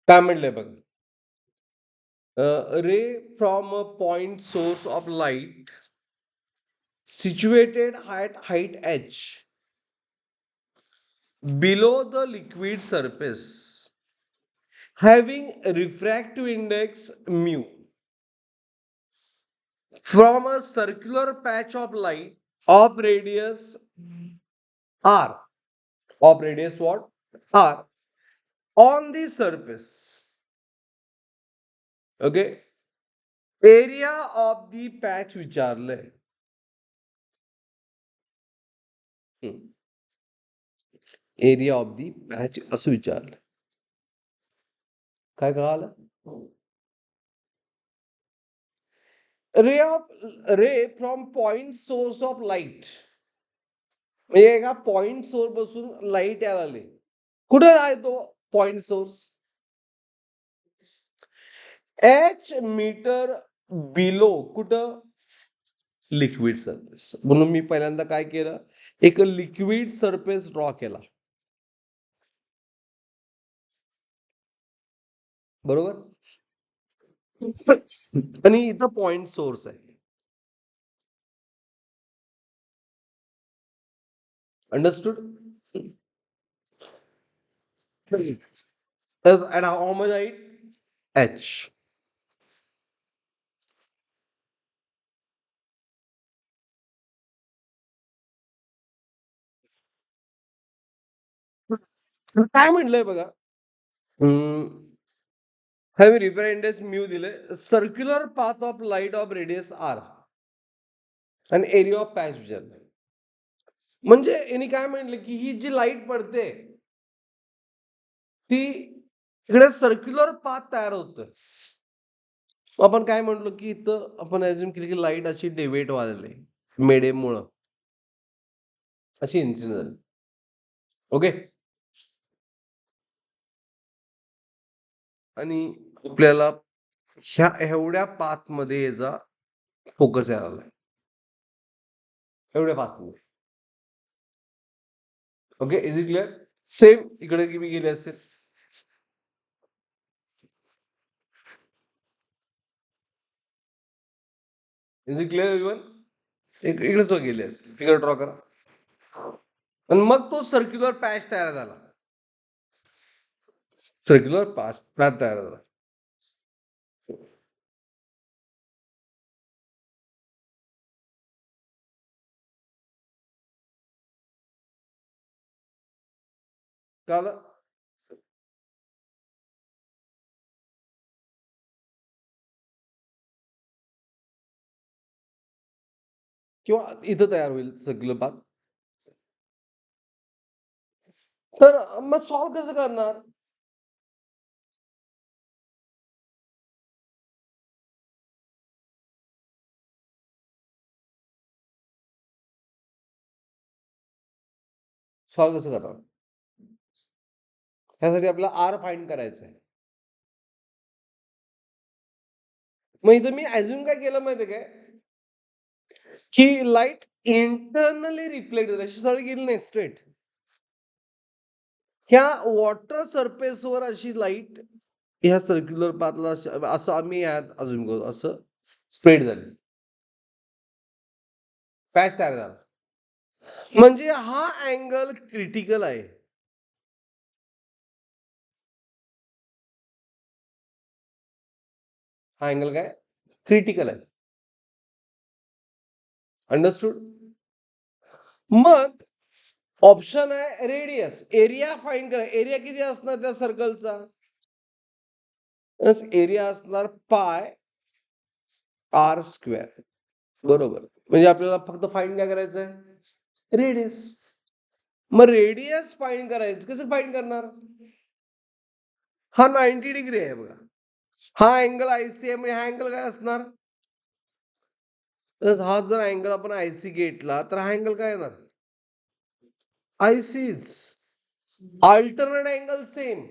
काय म्हणलंय बघा. Ray from a point source of light situated at height h below the liquid surface having refractive index mu from a circular patch of light of radius r of radius what r on the surface. Okay, area of the patch विचारलंय. Area of the patch असं विचारलं. काय कळालं? Ray from point source of light म्हणजे एका point source पासून light यायला लागली. कुठे आहे तो point source? H metre below कुठं? Liquid surface. म्हणून मी पहिल्यांदा काय केलं, एक लिक्विड सरफेस ड्रॉ केला. बरोबर. आणि इथं पॉइंट सोर्स आहे. Understood? and how much height? H. काय म्हटलंय बघा. हॅव रिफरेंडेस म्यू दिले. Circular path of light of radius R आणि एरिया ऑफ पॅच विचारलं. म्हणजे यांनी काय म्हटलं की ही जी लाईट पडते ती इकडे सर्क्युलर पाथ तयार होतं. आपण काय म्हणलो की इथं आपण ऍझ्युम केली की लाईट अशी डेव्हिएट व्हायला मेडियम मुळे अशी इन्सिडेंट झाली. ओके, आणि आपल्याला ह्या एवढ्या पाथ मध्ये याचा फोकस यायला एवढ्या पाथ मध्ये. Okay, is it clear? Same इकडे मी गेले असेल. Is it clear even? इकडेच गेले असेल. फिगर ड्रॉ करा. आणि मग तो सर्क्युलर पॅच तयार झाला. सर्क्युलर पॅच तयार झाला. कळलं? किंवा इथं तयार होईल सर्क्युलर पाथ. तर मग सॉल्व्ह कसं करणार? सॉल्व्ह कसं करणार? ह्यासाठी आपल्याला आर फाइंड करायचं आहे. मग इथं मी ऍझ्युम काय केलं माहितीये काय, की लाईट इंटरनली रिफ्लेक्ट झाली, अशी सरळ गेली नाही, स्ट्रेट ह्या वॉटर सरफेसवर अशी लाईट ह्या सर्क्युलर पाथला असं आम्ही अजून करू, असं स्प्रेड झाली, पॅच तयार झाला. म्हणजे हा अँगल क्रिटिकल आहे. हा अँगल काय क्रिटिकल आहे. अंडरस्टूड? मग ऑप्शन आहे रेडियस. एरिया फाइंड करा. एरिया किती असणार त्या सर्कलचा? एरिया असणार पाय आर स्क्वेअर. बरोबर. म्हणजे आपल्याला फक्त फाइंड काय करायचं आहे? रेडियस. मग रेडियस फाइंड करायचं कसं फाइंड करणार? हा 90 डिग्री आहे बघा. हा अँगल आयसी आहे, म्हणजे हा अँगल काय असणार? हा जर अँगल आपण आयसी घेतला तर हा अँगल काय येणार? आयसीच. Alternate angle same.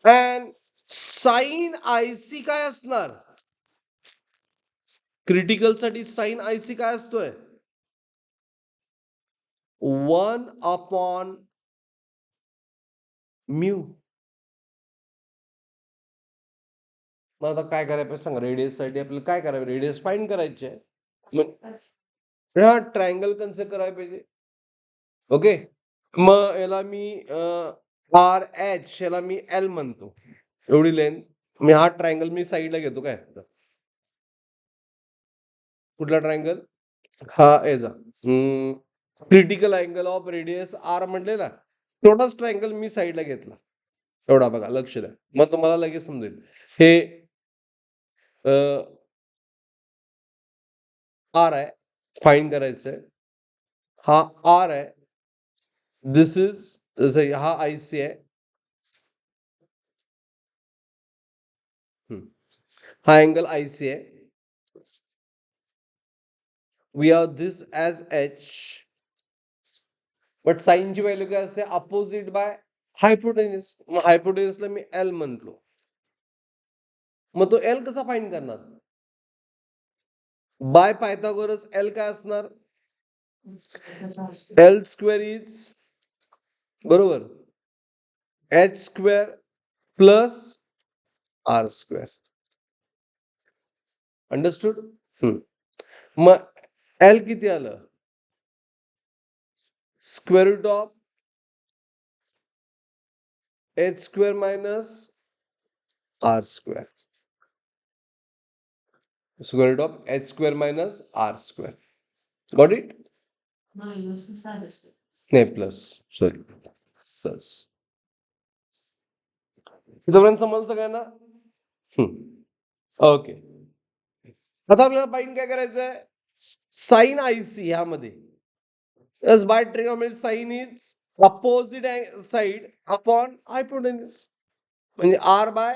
And sine I C काय असणार? क्रिटिकल साठी साइन आयसी काय असतोय? 1/, म्यू. मग आता काय करायला पाहिजे सांगा, रेडियस साठी आपल्याला काय करायचं, रेडियस फाइंड करायचे आहे. मग हा ट्रायंगल कन्सिडर करायला पाहिजे. ओके, मग याला मी आर एच, याला मी एल म्हणतो, एवढी लेंथ. मी हा ट्रायंगल मी साईडला घेतो. काय कुठला ट्रायंगल? हा याचा critical angle of radius R म्हटलेला, तेवढाच ट्रायंगल मी साईडला घेतला. एवढा बघा, लक्ष द्या, मग तुम्हाला लगेच समजेल. हे आर आहे, फाइंड करायचंय. हा आर आहे, दिस इज, हा आय सी आहे, हा अँगल आय सी आहे. We have this as H, but साईनची व्हॅल्यू काय असते? Opposite by hypotenuse. मग हायपोटेन्युसला मी एल म्हटलो. मग तो एल कसा फाइंड करणार? बाय पायथागोरस एल काय असणार? एल स्क्वेअर इज, बरोबर, H square plus R square. Understood? मग एल किती आलं? Square root of H square minus R square. Square root of H square minus R square. Got it? नाही, plus, sorry, plus. इथपर्यंत समजलं सगळ्यांना? Okay, आता आपल्याला फाइंड काय करायचंय? साइन आय सी ह्यामध्ये by trigonometry sine is opposite side upon hypotenuse, म्हणजे R by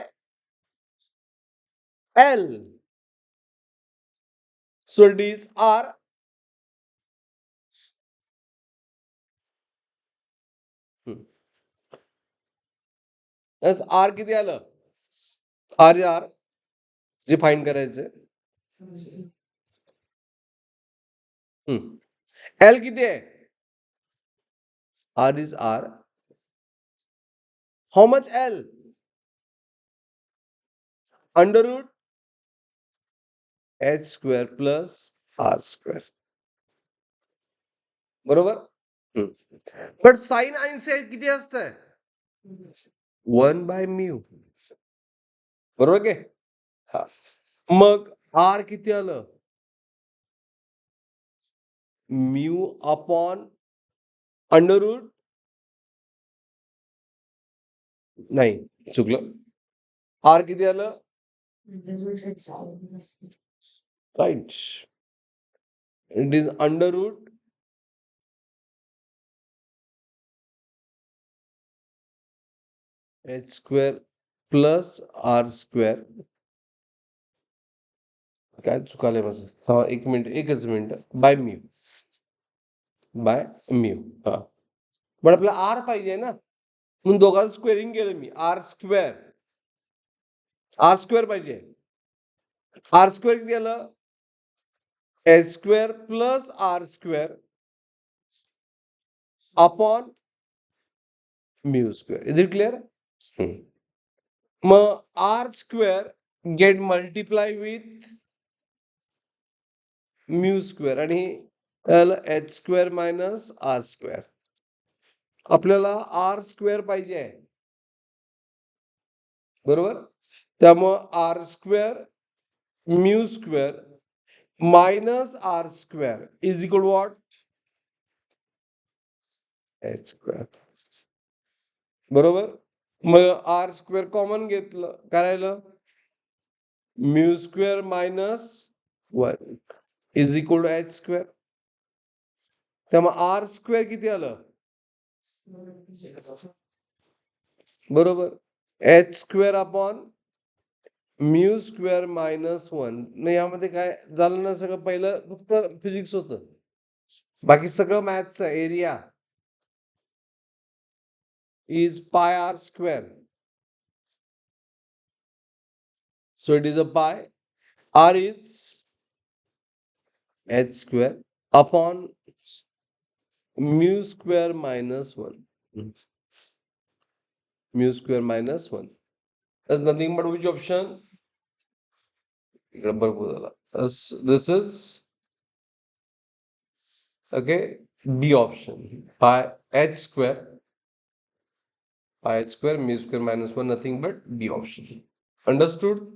L. So it is R. R किती आलं? आर आर जे फाइंड करायचंय. एल किती आहे? R is R. How much L? Under root H square plus R square. बरोबर? But sine I किती असतंय? 1/μ. बरोबर की? हा. मग आर किती आलं? म्यू अपॉन अंडर रूट, नाही, चुकलं. आर किती आलं? Right, it is under root H square plus R square. काय चुकालंय माझं? एक मिनिट, एकच minute. By mu, by mu. हा, पण आपल्याला आर पाहिजे ना, म्हणून दोघांचं स्क्वेअरिंग केलं मी. आर स्क्वेअर, आर स्क्वेअर पाहिजे. आर स्क्वेअर किती आलं? H square plus R square upon mu square. Is it clear? मग R square get multiply with mu square आणि H square minus R square. आपल्याला आर स्क्वेअर पाहिजे आहे, बरोबर? त्यामुळं R square mu square minus R square is equal what? H square. बरोबर? मग R square common घेतलं, काय राहिलं? Mu square minus 1 is equal to H square. त्यामुळे आर स्क्वेअर किती आलं? बरोबर, H square upon mu square minus 1. मग यामध्ये काय झालं ना, सगळं पहिलं फक्त फिजिक्स होतं, बाकी सगळं मॅथ्सचं. Area is pi r square. So it is a pi. R is h square upon mu square minus 1. mu square minus 1. That's nothing but which option? This is okay. B option. Pi h square mu square minus 1, nothing but B option. Understood?